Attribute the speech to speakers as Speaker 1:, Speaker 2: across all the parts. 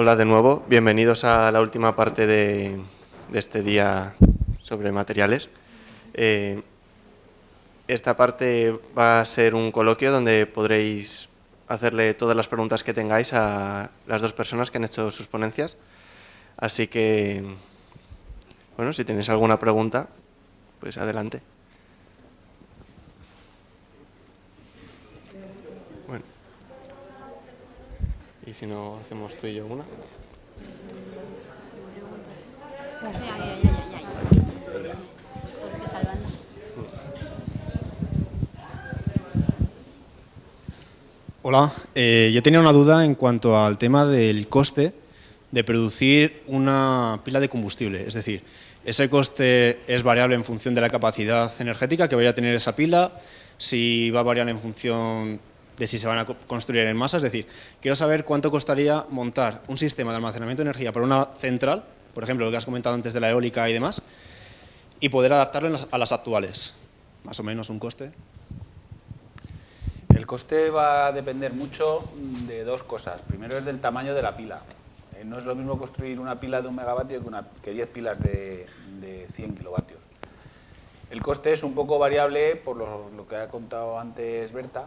Speaker 1: Hola de nuevo, bienvenidos a la última parte de este día sobre materiales. Esta parte va a ser un coloquio donde podréis hacerle todas las preguntas que tengáis a las dos personas que han hecho sus ponencias. Así que, bueno, si tenéis alguna pregunta, pues adelante. Bueno, y si no, hacemos tú y yo una.
Speaker 2: Hola, yo tenía una duda en cuanto al tema del coste de producir una pila de combustible. Es decir, ese coste es variable en función de la capacidad energética que vaya a tener esa pila, si va a variar en función de si se van a construir en masa. Es decir, quiero saber cuánto costaría montar un sistema de almacenamiento de energía para una central, por ejemplo, lo que has comentado antes de la eólica y demás, y poder adaptarlo a las actuales. Más o menos un coste.
Speaker 3: El coste va a depender mucho de dos cosas. Primero es del tamaño de la pila. No es lo mismo construir una pila de 1 megavatio que 10 pilas de 100 kilovatios. El coste es un poco variable por lo que ha contado antes Berta,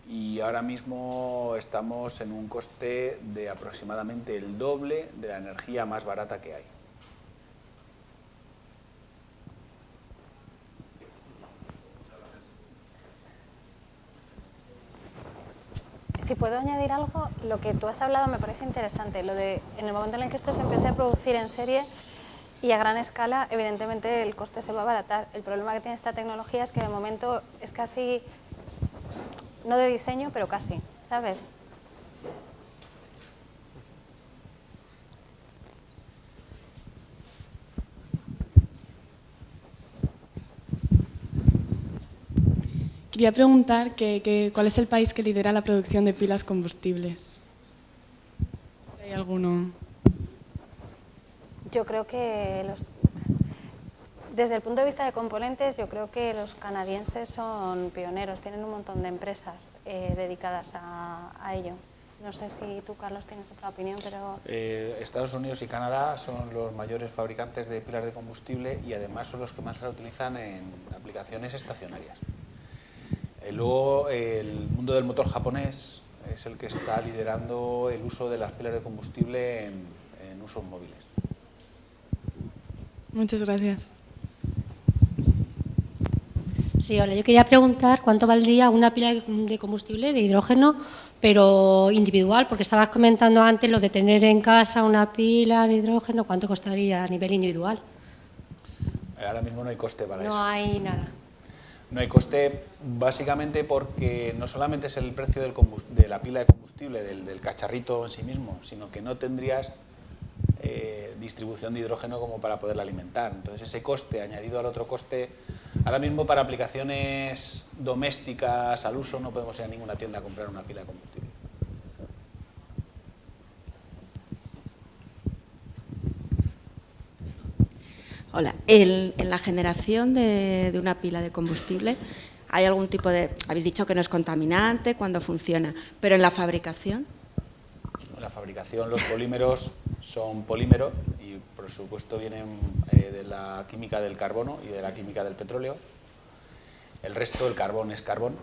Speaker 3: y ahora mismo estamos en un coste de aproximadamente el doble de la energía más barata que hay.
Speaker 4: Si puedo añadir algo, lo que tú has hablado me parece interesante. Lo de en el momento en el que esto se empiece a producir en serie y a gran escala, evidentemente el coste se va a abaratar. El problema que tiene esta tecnología es que de momento es casi, no de diseño, pero casi, ¿sabes?
Speaker 5: Quería preguntar cuál es el país que lidera la producción de pilas combustibles. Si hay alguno.
Speaker 4: Yo creo que desde el punto de vista de componentes, yo creo que los canadienses son pioneros, tienen un montón de empresas dedicadas a ello. No sé si tú, Carlos, tienes otra opinión, pero...
Speaker 3: Estados Unidos y Canadá son los mayores fabricantes de pilas de combustible y además son los que más la utilizan en aplicaciones estacionarias. Luego, el mundo del motor japonés es el que está liderando el uso de las pilas de combustible en usos móviles.
Speaker 5: Muchas gracias.
Speaker 6: Sí, hola, yo quería preguntar cuánto valdría una pila de combustible de hidrógeno, pero individual, porque estabas comentando antes lo de tener en casa una pila de hidrógeno, ¿cuánto costaría a nivel individual?
Speaker 3: Ahora mismo no hay coste para eso.
Speaker 6: No hay nada.
Speaker 3: No hay coste básicamente porque no solamente es el precio de la pila de combustible, del cacharrito en sí mismo, sino que no tendrías distribución de hidrógeno como para poderla alimentar. Entonces ese coste añadido al otro coste, ahora mismo para aplicaciones domésticas al uso no podemos ir a ninguna tienda a comprar una pila de combustible.
Speaker 7: Hola, en la generación de una pila de combustible, ¿hay algún tipo de...? Habéis dicho que no es contaminante cuando funciona, pero en la fabricación...
Speaker 3: En la fabricación los polímeros son polímeros y por supuesto vienen de la química del carbono y de la química del petróleo. El resto, el carbón es carbón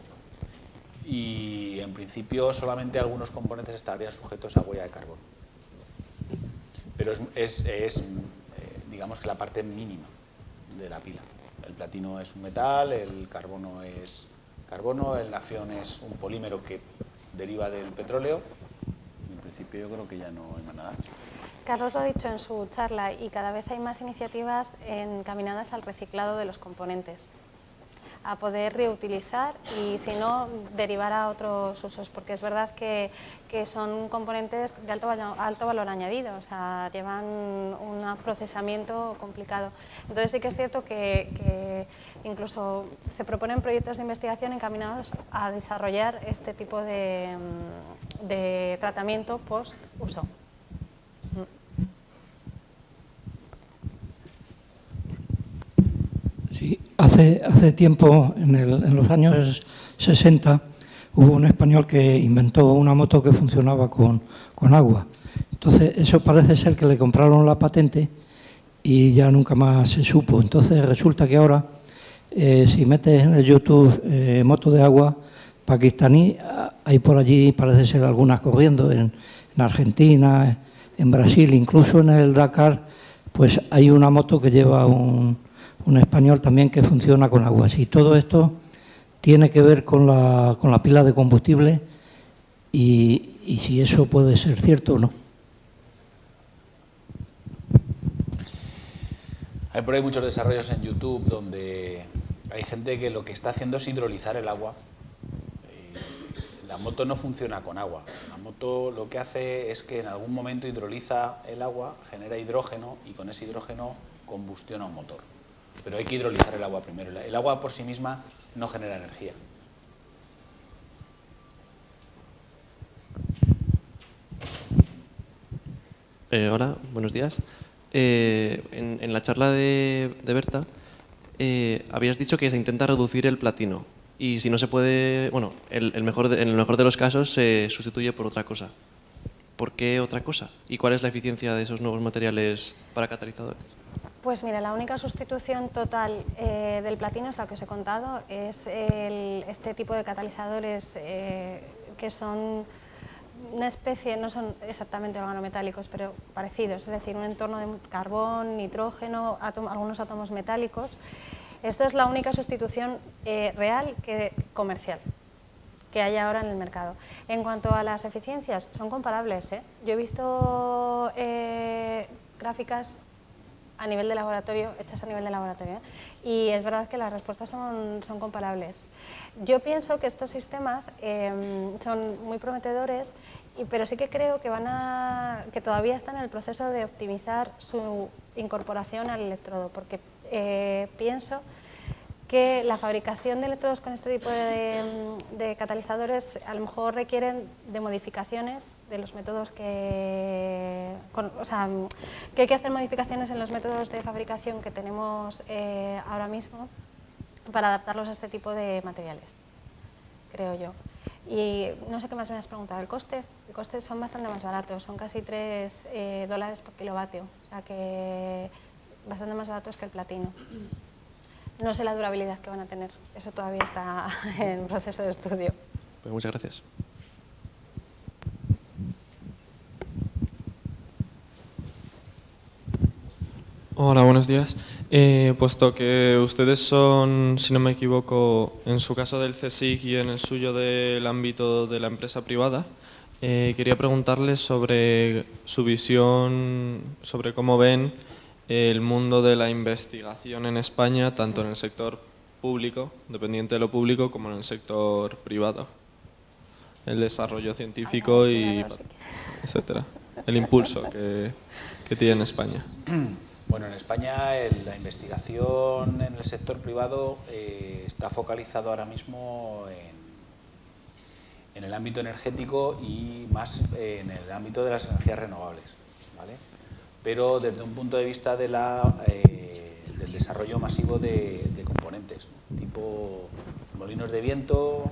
Speaker 3: y en principio solamente algunos componentes estarían sujetos a huella de carbono. Pero digamos que la parte mínima de la pila. El platino es un metal, el carbono es carbono, el nafión es un polímero que deriva del petróleo. En principio yo creo que ya no hay más nada.
Speaker 4: Carlos lo ha dicho en su charla y cada vez hay más iniciativas encaminadas al reciclado de los componentes, a poder reutilizar y, si no, derivar a otros usos, porque es verdad que son componentes de alto valor añadido, o sea, llevan un procesamiento complicado. Entonces sí que es cierto que incluso se proponen proyectos de investigación encaminados a desarrollar este tipo de tratamiento post-uso.
Speaker 8: Sí, hace tiempo, en los años 60, hubo un español que inventó una moto que funcionaba con agua, Entonces, eso parece ser que le compraron la patente y ya nunca más se supo. Entonces, resulta que ahora, si metes en el YouTube moto de agua pakistaní, hay por allí, parece ser, algunas corriendo en Argentina, en Brasil, incluso en el Dakar, pues hay una moto que lleva un español también que funciona con agua. Si todo esto tiene que ver con la pila de combustible y si eso puede ser cierto o no.
Speaker 3: Hay por ahí muchos desarrollos en YouTube donde hay gente que lo que está haciendo es hidrolizar el agua. La moto no funciona con agua. La moto lo que hace es que en algún momento hidroliza el agua, genera hidrógeno y con ese hidrógeno combustiona un motor. Pero hay que hidrolizar el agua primero. El agua por sí misma no genera energía.
Speaker 9: Hola, buenos días. En la charla de Berta habías dicho que se intenta reducir el platino y si no se puede, bueno, en el mejor de los casos se sustituye por otra cosa. ¿Por qué otra cosa? ¿Y cuál es la eficiencia de esos nuevos materiales para catalizadores?
Speaker 4: Pues mira, la única sustitución total del platino es la que os he contado, es este tipo de catalizadores que son una especie, no son exactamente organometálicos, pero parecidos, es decir, un entorno de carbón, nitrógeno, algunos átomos metálicos. Esta es la única sustitución real comercial que hay ahora en el mercado. En cuanto a las eficiencias, son comparables, ¿eh? Yo he visto gráficas a nivel de laboratorio, hechas a nivel de laboratorio, ¿eh? Y es verdad que las respuestas son comparables. Yo pienso que estos sistemas son muy prometedores, pero sí que creo que todavía están en el proceso de optimizar su incorporación al electrodo, porque pienso que la fabricación de electrodos con este tipo de catalizadores a lo mejor requieren de modificaciones de los métodos que hay que hacer modificaciones en los métodos de fabricación que tenemos ahora mismo para adaptarlos a este tipo de materiales, creo yo. Y no sé qué más me has preguntado, ¿el coste? El coste son bastante más baratos, son casi $3 por kilovatio, o sea que bastante más baratos que el platino. No sé la durabilidad que van a tener, eso todavía está en proceso de estudio.
Speaker 9: Pues muchas gracias.
Speaker 10: Hola, buenos días. Puesto que ustedes son, si no me equivoco, en su caso del CSIC y en el suyo del ámbito de la empresa privada, quería preguntarles sobre su visión, sobre cómo ven el mundo de la investigación en España, tanto en el sector público, dependiente de lo público, como en el sector privado. El desarrollo científico y etcétera. El impulso que tiene España.
Speaker 3: Bueno, en España la investigación en el sector privado está focalizado ahora mismo en el ámbito energético y más en el ámbito de las energías renovables, ¿vale? Pero desde un punto de vista del desarrollo masivo de componentes, ¿no? Tipo molinos de viento,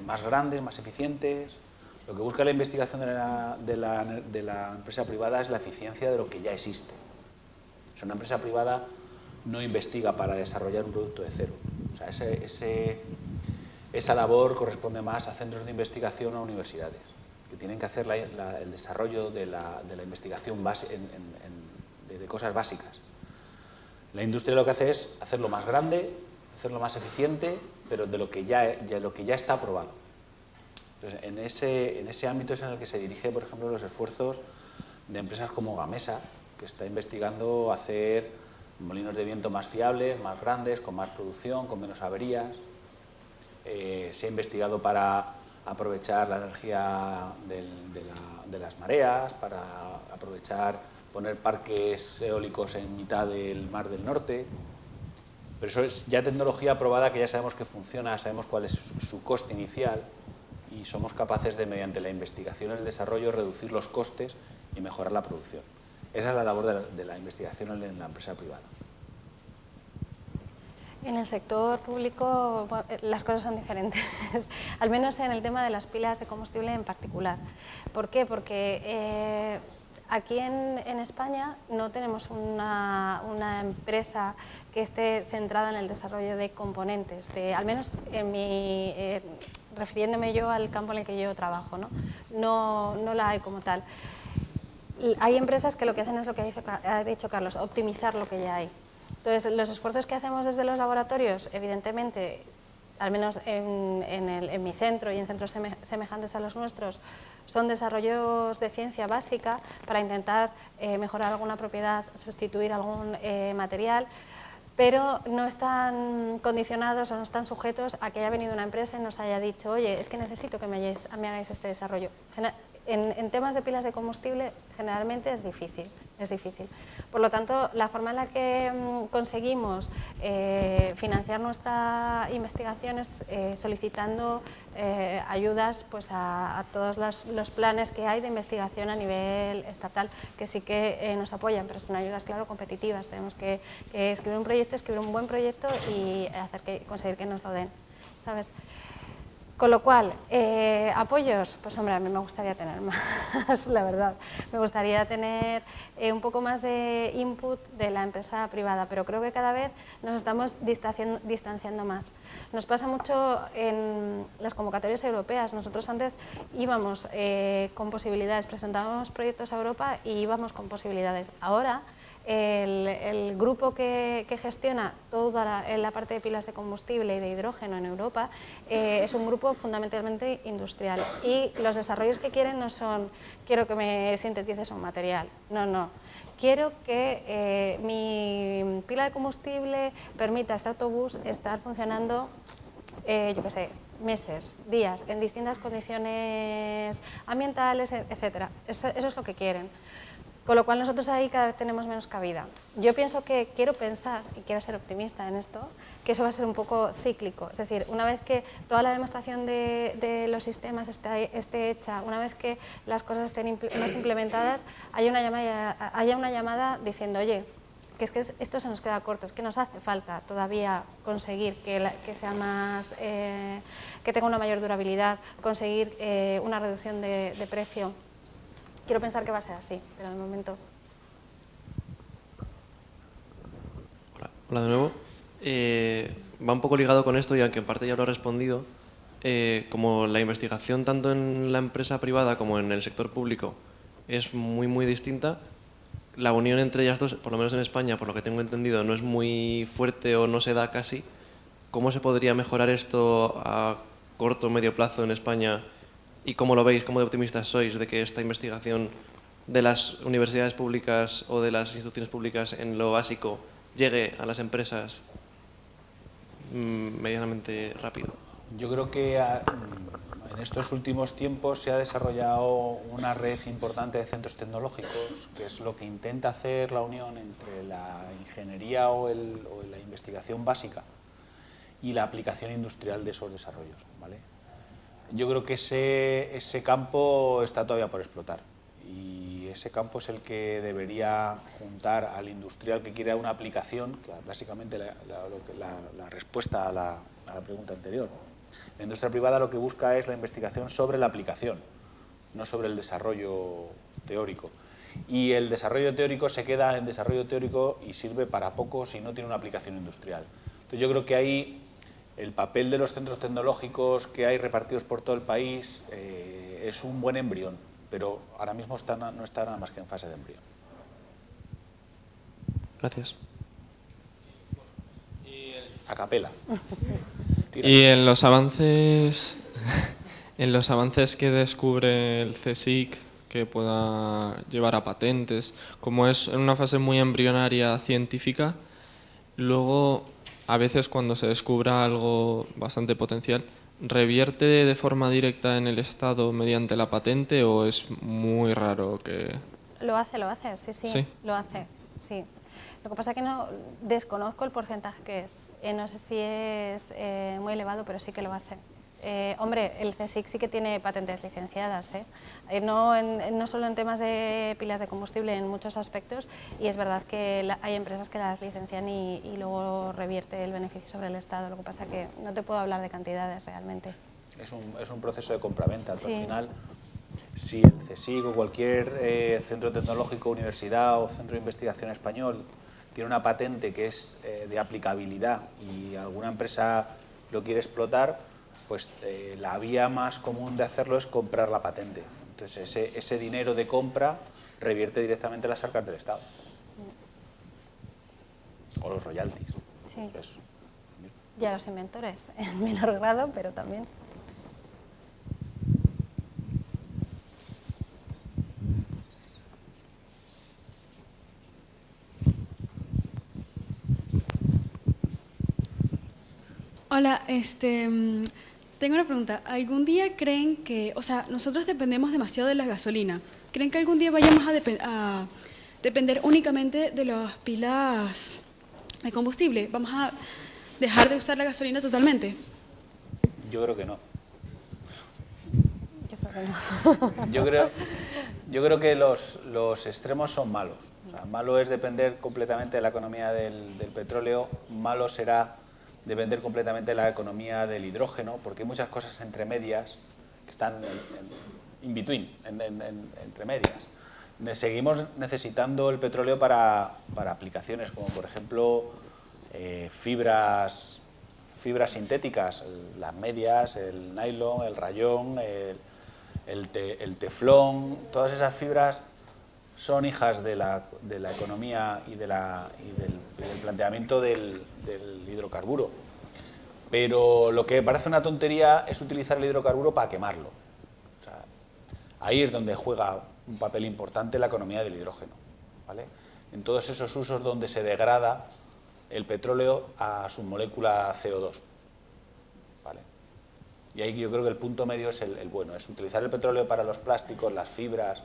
Speaker 3: más grandes, más eficientes. Lo que busca la investigación de la empresa privada es la eficiencia de lo que ya existe. O sea, una empresa privada no investiga para desarrollar un producto de cero. O sea, esa labor corresponde más a centros de investigación o a universidades, que tienen que hacer el desarrollo de la investigación de cosas básicas. La industria lo que hace es hacerlo más grande, hacerlo más eficiente, pero de lo que ya está aprobado. Entonces, en ese ámbito es en el que se dirige, por ejemplo, los esfuerzos de empresas como Gamesa, que está investigando hacer molinos de viento más fiables, más grandes, con más producción, con menos averías. Se ha investigado para aprovechar la energía de las mareas, para poner parques eólicos en mitad del Mar del Norte. Pero eso es ya tecnología aprobada que ya sabemos que funciona, sabemos cuál es su coste inicial y somos capaces de, mediante la investigación y el desarrollo, reducir los costes y mejorar la producción. Esa es la labor de la investigación en la empresa privada.
Speaker 4: En el sector público las cosas son diferentes, al menos en el tema de las pilas de combustible en particular. ¿Por qué? Porque aquí en España no tenemos una empresa que esté centrada en el desarrollo de componentes, al menos refiriéndome yo al campo en el que yo trabajo, no la hay como tal. Hay empresas que lo que hacen es lo que ha dicho Carlos, optimizar lo que ya hay. Entonces, los esfuerzos que hacemos desde los laboratorios, evidentemente, al menos en mi centro y en centros semejantes a los nuestros, son desarrollos de ciencia básica para intentar mejorar alguna propiedad, sustituir algún material, pero no están condicionados o no están sujetos a que haya venido una empresa y nos haya dicho, oye, es que necesito que me hagáis este desarrollo. En temas de pilas de combustible generalmente es difícil. Por lo tanto, la forma en la que conseguimos financiar nuestra investigación es solicitando ayudas pues, a todos los planes que hay de investigación a nivel estatal, que sí que nos apoyan, pero son ayudas, claro, competitivas. Tenemos que escribir un proyecto, escribir un buen proyecto y conseguir que nos lo den, ¿sabes? Con lo cual, apoyos, pues hombre, a mí me gustaría tener más, la verdad. Me gustaría tener un poco más de input de la empresa privada, pero creo que cada vez nos estamos distanciando más. Nos pasa mucho en las convocatorias europeas. Nosotros antes íbamos con posibilidades, presentábamos proyectos a Europa y íbamos con posibilidades. Ahora, el grupo que gestiona toda la parte de pilas de combustible y de hidrógeno en Europa es un grupo fundamentalmente industrial y los desarrollos que quieren no son quiero que me sintetices un material, no. Quiero que mi pila de combustible permita a este autobús estar funcionando, yo qué sé, meses, días, en distintas condiciones ambientales, etcétera. Eso es lo que quieren. Con lo cual nosotros ahí cada vez tenemos menos cabida. Yo quiero pensar, y quiero ser optimista en esto, que eso va a ser un poco cíclico. Es decir, una vez que toda la demostración de los sistemas esté hecha, una vez que las cosas estén más implementadas, haya una llamada diciendo, oye, que es que esto se nos queda corto, es que nos hace falta todavía conseguir que sea más, que tenga una mayor durabilidad, conseguir una reducción de precio. Quiero pensar que va a ser así, pero de momento...
Speaker 9: Hola de nuevo. Va un poco ligado con esto y aunque en parte ya lo he respondido, como la investigación tanto en la empresa privada como en el sector público es muy distinta, la unión entre ellas dos, por lo menos en España, por lo que tengo entendido, no es muy fuerte o no se da casi. ¿Cómo se podría mejorar esto a corto o medio plazo en España? ¿Y cómo lo veis? ¿Cómo de optimistas sois de que esta investigación de las universidades públicas o de las instituciones públicas en lo básico llegue a las empresas medianamente rápido?
Speaker 3: Yo creo que en estos últimos tiempos se ha desarrollado una red importante de centros tecnológicos, que es lo que intenta hacer la unión entre la ingeniería o la investigación básica y la aplicación industrial de esos desarrollos, ¿vale? Yo creo que ese campo está todavía por explotar y ese campo es el que debería juntar al industrial que quiera una aplicación, que básicamente la respuesta a la pregunta anterior. La industria privada lo que busca es la investigación sobre la aplicación, no sobre el desarrollo teórico. Y el desarrollo teórico se queda en desarrollo teórico y sirve para poco si no tiene una aplicación industrial. Entonces yo creo que ahí el papel de los centros tecnológicos que hay repartidos por todo el país es un buen embrión, pero ahora mismo no está nada más que en fase de embrión.
Speaker 9: Gracias.
Speaker 3: A capela.
Speaker 10: Y en los avances que descubre el CSIC que pueda llevar a patentes, como es en una fase muy embrionaria científica, luego a veces cuando se descubra algo bastante potencial, ¿revierte de forma directa en el Estado mediante la patente o es muy raro que...?
Speaker 4: Lo hace, sí, lo hace, sí. Lo que pasa es que no desconozco el porcentaje que es. No sé si es muy elevado, pero sí que lo hace. Hombre, el CSIC sí que tiene patentes licenciadas, no solo en temas de pilas de combustible, en muchos aspectos, y es verdad que hay empresas que las licencian y luego revierte el beneficio sobre el Estado. Lo que pasa es que no te puedo hablar de cantidades realmente.
Speaker 3: Es un proceso de compraventa.
Speaker 4: Sí.
Speaker 3: Al final, Si el CSIC o cualquier centro tecnológico, universidad o centro de investigación español tiene una patente que es de aplicabilidad y alguna empresa lo quiere explotar, pues la vía más común de hacerlo es comprar la patente. Entonces ese dinero de compra revierte directamente a las arcas del Estado. O los royalties.
Speaker 4: Sí.
Speaker 3: Eso.
Speaker 4: Y a los inventores, en menor grado, pero también.
Speaker 11: Hola, tengo una pregunta. ¿Algún día creen que, o sea, nosotros dependemos demasiado de la gasolina? ¿Creen que algún día vayamos a depender únicamente de las pilas de combustible? ¿Vamos a dejar de usar la gasolina totalmente?
Speaker 3: Yo creo que no.
Speaker 4: Yo creo que no.
Speaker 3: Yo creo que los extremos son malos. O sea, malo es depender completamente de la economía del petróleo, malo será depender completamente de la economía del hidrógeno, porque hay muchas cosas entre medias que están in between, entre medias. Seguimos necesitando el petróleo para aplicaciones como, por ejemplo, fibras sintéticas, las medias, el nylon, el rayón, el teflón. Todas esas fibras son hijas de la economía y del planteamiento del hidrocarburo. Pero lo que parece una tontería es utilizar el hidrocarburo para quemarlo. O sea, ahí es donde juega un papel importante la economía del hidrógeno, ¿vale? En todos esos usos donde se degrada el petróleo a su molécula CO2, ¿vale? Y ahí yo creo que el punto medio es el bueno, es utilizar el petróleo para los plásticos, las fibras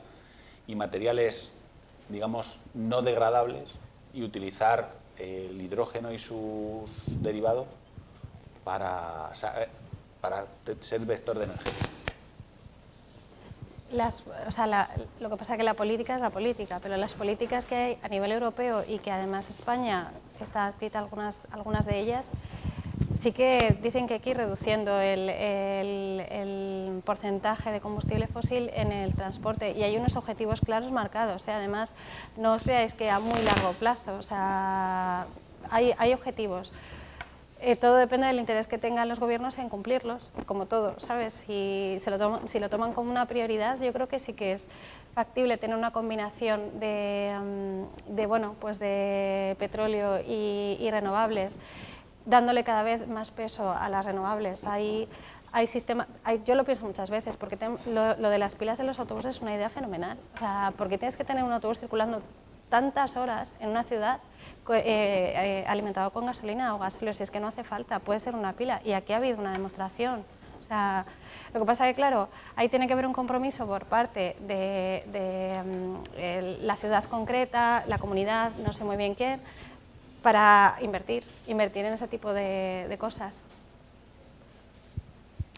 Speaker 3: y materiales, digamos, no degradables, y utilizar el hidrógeno y sus derivados para ser vector de energía.
Speaker 4: Lo que pasa es que la política es la política, pero las políticas que hay a nivel europeo y que además España está adscrita a algunas de ellas, sí que dicen que hay que ir reduciendo el porcentaje de combustible fósil en el transporte, y hay unos objetivos claros marcados. Además, no os creáis que a muy largo plazo, o sea, hay objetivos. Todo depende del interés que tengan los gobiernos en cumplirlos, como todo, ¿sabes? Si lo toman como una prioridad, yo creo que sí que es factible tener una combinación de petróleo y renovables, dándole cada vez más peso a las renovables. Yo lo pienso muchas veces, porque lo de las pilas de los autobuses es una idea fenomenal. O sea, porque tienes que tener un autobús circulando tantas horas en una ciudad alimentado con gasolina o gasóleo, si es que no hace falta, puede ser una pila, y aquí ha habido una demostración. O sea, lo que pasa es que, claro, ahí tiene que haber un compromiso por parte de la ciudad concreta, la comunidad, no sé muy bien quién, para invertir en ese tipo de cosas.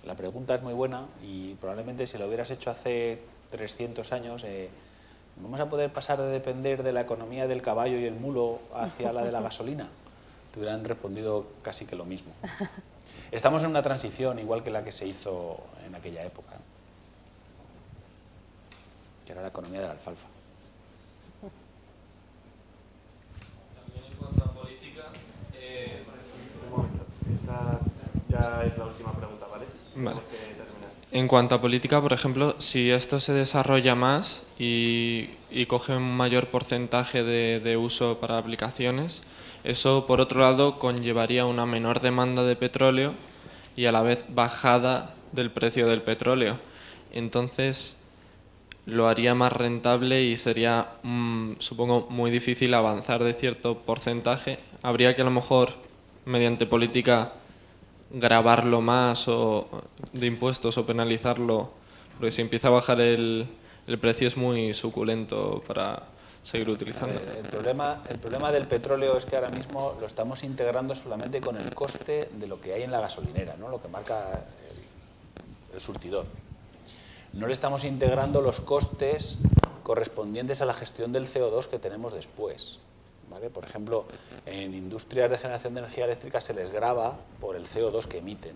Speaker 3: La pregunta es muy buena, y probablemente si lo hubieras hecho hace 300 años, ¿vamos a poder pasar de depender de la economía del caballo y el mulo hacia la de la gasolina? Te hubieran respondido casi que lo mismo. Estamos en una transición igual que la que se hizo en aquella época, que era la economía de la alfalfa.
Speaker 10: También en cuanto a política,
Speaker 1: esta ya es la última pregunta, ¿vale?
Speaker 10: Vale. En cuanto a política, por ejemplo, si esto se desarrolla más y coge un mayor porcentaje de uso para aplicaciones, eso, por otro lado, conllevaría una menor demanda de petróleo y a la vez bajada del precio del petróleo. Entonces, lo haría más rentable y sería, supongo, muy difícil avanzar de cierto porcentaje. Habría que, a lo mejor, mediante política, gravarlo más o de impuestos o penalizarlo, porque si empieza a bajar el precio es muy suculento para seguir utilizando.
Speaker 3: El problema del petróleo es que ahora mismo lo estamos integrando solamente con el coste de lo que hay en la gasolinera, ¿no? Lo que marca el surtidor. No le estamos integrando los costes correspondientes a la gestión del CO2 que tenemos después, ¿vale? Por ejemplo, en industrias de generación de energía eléctrica se les grava por el CO2 que emiten.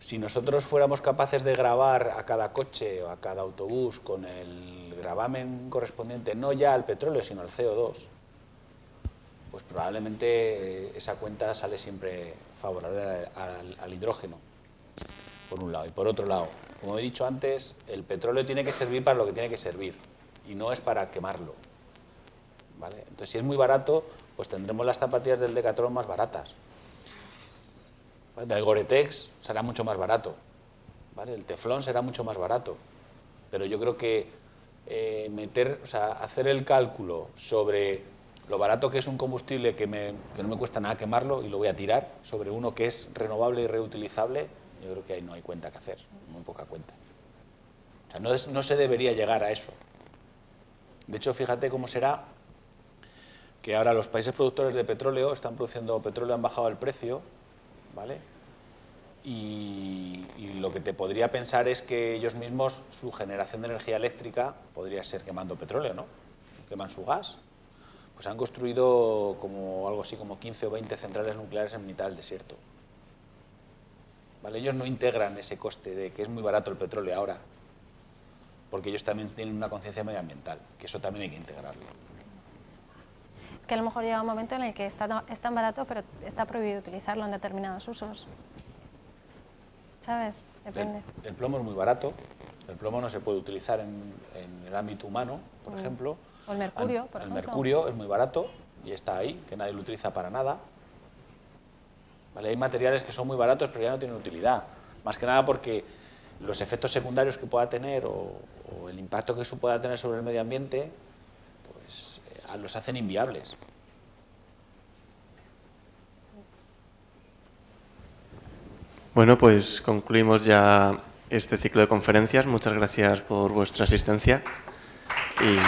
Speaker 3: Si nosotros fuéramos capaces de grabar a cada coche o a cada autobús con el gravamen correspondiente no ya al petróleo, sino al CO2, pues probablemente esa cuenta sale siempre favorable al hidrógeno, por un lado. Y por otro lado, como he dicho antes, el petróleo tiene que servir para lo que tiene que servir y no es para quemarlo, ¿vale? Entonces, si es muy barato, pues tendremos las zapatillas del Decathlon más baratas. Del Gore-Tex será mucho más barato, ¿vale? El teflón será mucho más barato. Pero yo creo que hacer el cálculo sobre lo barato que es un combustible que no me cuesta nada quemarlo y lo voy a tirar, sobre uno que es renovable y reutilizable, yo creo que ahí no hay cuenta que hacer, muy poca cuenta. O sea, no se debería llegar a eso. De hecho, fíjate cómo será que ahora los países productores de petróleo están produciendo petróleo, han bajado el precio, ¿vale? Y lo que te podría pensar es que ellos mismos, su generación de energía eléctrica podría ser quemando petróleo, ¿no? Queman su gas. Pues han construido algo así como 15 o 20 centrales nucleares en mitad del desierto. ¿Vale? Ellos no integran ese coste de que es muy barato el petróleo ahora, porque ellos también tienen una conciencia medioambiental, que eso también hay que integrarlo.
Speaker 4: Es que a lo mejor llega un momento en el que es tan barato, pero está prohibido utilizarlo en determinados usos. ¿Sabes? Depende.
Speaker 3: El plomo es muy barato, el plomo no se puede utilizar en el ámbito humano, por ejemplo.
Speaker 4: O el mercurio, por ejemplo.
Speaker 3: El mercurio es muy barato y está ahí, que nadie lo utiliza para nada. ¿Vale? Hay materiales que son muy baratos pero ya no tienen utilidad. Más que nada porque los efectos secundarios que pueda tener o el impacto que eso pueda tener sobre el medio ambiente, pues los hacen inviables.
Speaker 1: Bueno, pues concluimos ya este ciclo de conferencias. Muchas gracias por vuestra asistencia. Y